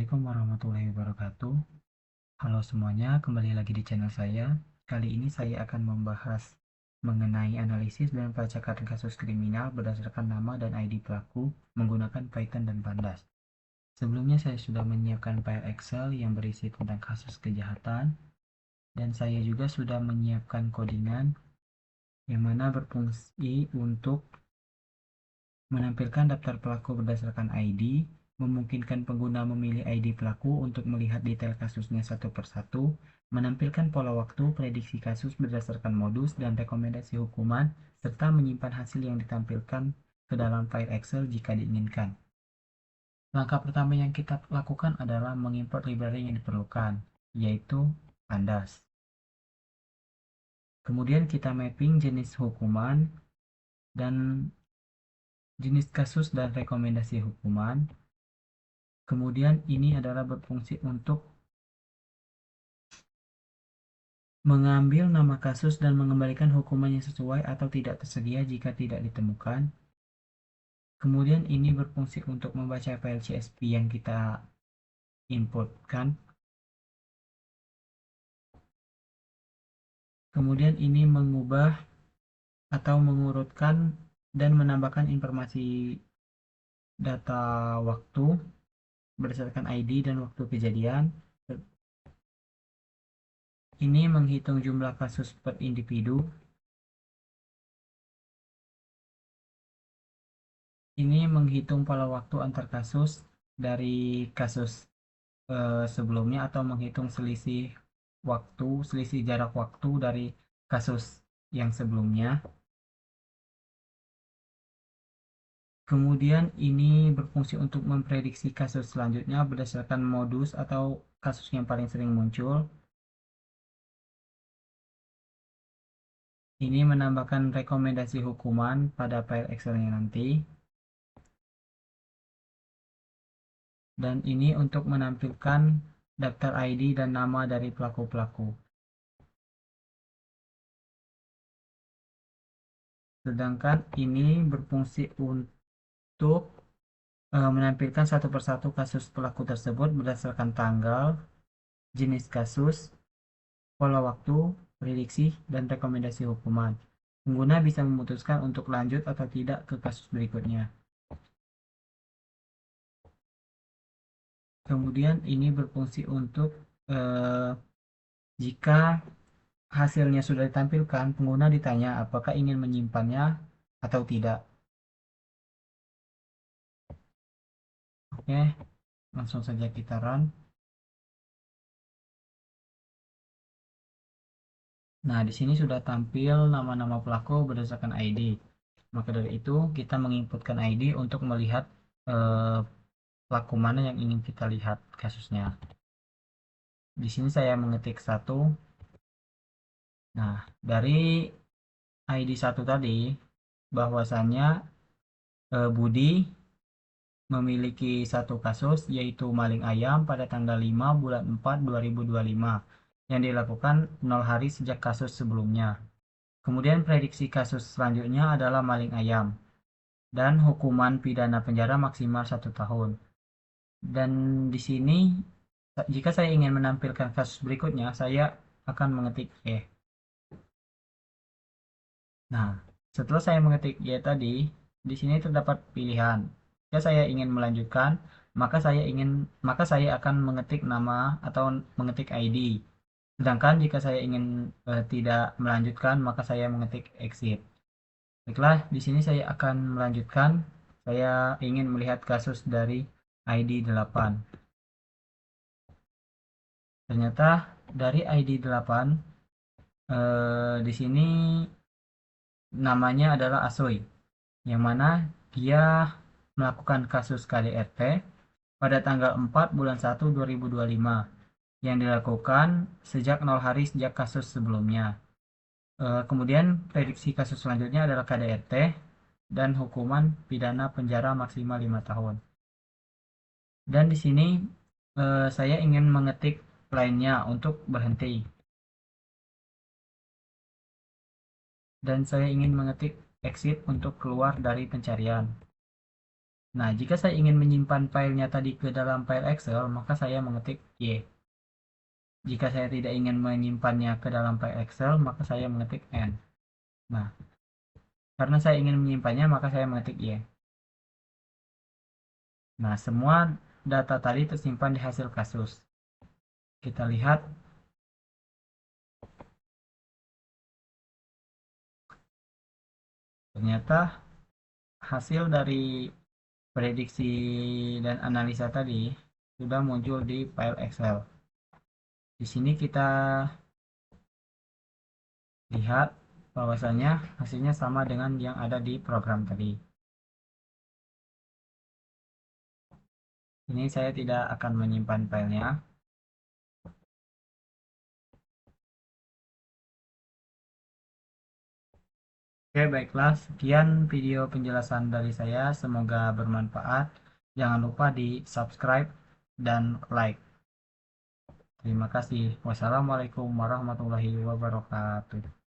Assalamualaikum warahmatullahi wabarakatuh. Halo semuanya, kembali lagi di channel saya. Kali ini saya akan membahas mengenai analisis dan pelacakan kasus kriminal berdasarkan nama dan ID pelaku menggunakan Python dan Pandas. Sebelumnya saya sudah menyiapkan file Excel yang berisi tentang kasus kejahatan, dan saya juga sudah menyiapkan codingan yang mana berfungsi untuk menampilkan daftar pelaku berdasarkan ID, memungkinkan pengguna memilih ID pelaku untuk melihat detail kasusnya satu persatu, menampilkan pola waktu, prediksi kasus berdasarkan modus, dan rekomendasi hukuman, serta menyimpan hasil yang ditampilkan ke dalam file Excel jika diinginkan. Langkah pertama yang kita lakukan adalah mengimport library yang diperlukan, yaitu Pandas. Kemudian kita mapping jenis hukuman dan jenis kasus dan rekomendasi hukuman. Kemudian ini adalah berfungsi untuk mengambil nama kasus dan mengembalikan hukuman yang sesuai atau tidak tersedia jika tidak ditemukan. Kemudian ini berfungsi untuk membaca file CSV yang kita inputkan. Kemudian ini mengubah atau mengurutkan dan menambahkan informasi data waktu berdasarkan ID dan waktu kejadian. Ini menghitung jumlah kasus per individu. Ini menghitung pola waktu antar kasus dari kasus sebelumnya atau menghitung selisih jarak waktu dari kasus yang sebelumnya. Kemudian ini berfungsi untuk memprediksi kasus selanjutnya berdasarkan modus atau kasus yang paling sering muncul. Ini menambahkan rekomendasi hukuman pada file Excel-nya nanti. Dan ini untuk menampilkan daftar ID dan nama dari pelaku-pelaku. Sedangkan ini berfungsi untuk menampilkan satu persatu kasus pelaku tersebut berdasarkan tanggal, jenis kasus, pola waktu, prediksi, dan rekomendasi hukuman. Pengguna bisa memutuskan untuk lanjut atau tidak ke kasus berikutnya. Kemudian ini berfungsi untuk jika hasilnya sudah ditampilkan, pengguna ditanya apakah ingin menyimpannya atau tidak. Oke, langsung saja kita run. Nah, di sini sudah tampil nama-nama pelaku berdasarkan ID. Maka dari itu, kita menginputkan ID untuk melihat pelaku mana yang ingin kita lihat kasusnya. Di sini saya mengetik 1. Nah, dari ID 1 tadi, bahwasannya Budi memiliki satu kasus, yaitu maling ayam pada tanggal 5 bulan 4 2025, yang dilakukan 0 hari sejak kasus sebelumnya. Kemudian prediksi kasus selanjutnya adalah maling ayam, dan hukuman pidana penjara maksimal 1 tahun. Dan di sini, jika saya ingin menampilkan kasus berikutnya, saya akan mengetik E. Nah, setelah saya mengetik Y tadi, di sini terdapat pilihan. Jika saya ingin melanjutkan, maka saya akan mengetik nama atau mengetik ID. Sedangkan jika saya ingin tidak melanjutkan, maka saya mengetik exit. Baiklah, di sini saya akan melanjutkan. Saya ingin melihat kasus dari ID 8. Ternyata dari ID 8 di sini namanya adalah Asoy, yang mana dia melakukan kasus KDRT pada tanggal 4 bulan 1 2025 yang dilakukan sejak 0 hari sejak kasus sebelumnya. Kemudian prediksi kasus selanjutnya adalah KDRT dan hukuman pidana penjara maksimal 5 tahun. Dan di sini saya ingin mengetik lainnya untuk berhenti. Dan saya ingin mengetik exit untuk keluar dari pencarian. Nah, jika saya ingin menyimpan filenya tadi ke dalam file Excel, maka saya mengetik Y. Jika saya tidak ingin menyimpannya ke dalam file Excel, maka saya mengetik N. Nah, karena saya ingin menyimpannya, maka saya mengetik Y. Nah, semua data tadi tersimpan di hasil kasus. Kita lihat, ternyata hasil dari prediksi dan analisa tadi sudah muncul di file Excel. Di sini kita lihat bahwasanya hasilnya sama dengan yang ada di program tadi. Ini saya tidak akan menyimpan filenya. Oke, baiklah. Sekian video penjelasan dari saya. Semoga bermanfaat. Jangan lupa di subscribe dan like. Terima kasih. Wassalamualaikum warahmatullahi wabarakatuh.